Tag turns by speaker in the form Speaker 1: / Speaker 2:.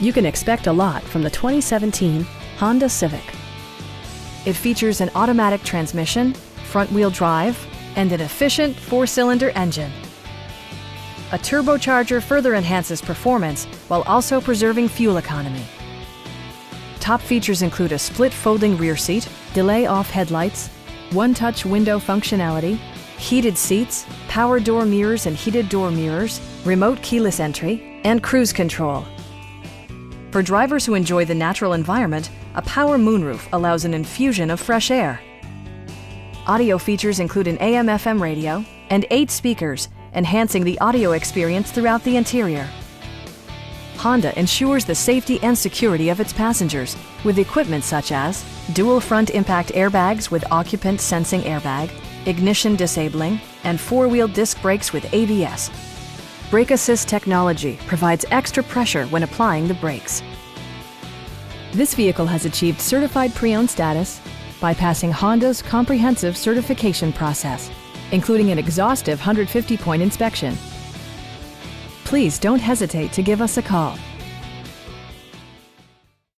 Speaker 1: You can expect a lot from the 2017 Honda Civic. It features an automatic transmission, front-wheel drive, and an efficient 4-cylinder engine. A turbocharger further enhances performance while also preserving fuel economy. Top features include a split folding rear seat, delay-off headlights, one-touch window functionality, heated seats, power door mirrors and heated door mirrors, remote keyless entry, and cruise control. For drivers who enjoy the natural environment, a power moonroof allows an infusion of fresh air. Audio features include an AM/FM radio and 8 speakers, enhancing the audio experience throughout the interior. Honda ensures the safety and security of its passengers with equipment such as dual front impact airbags with occupant sensing airbag, ignition disabling, and 4-wheel disc brakes with ABS. Brake Assist technology provides extra pressure when applying the brakes. This vehicle has achieved certified pre-owned status by passing Honda's comprehensive certification process, including an exhaustive 150-point inspection. Please don't hesitate to give us a call.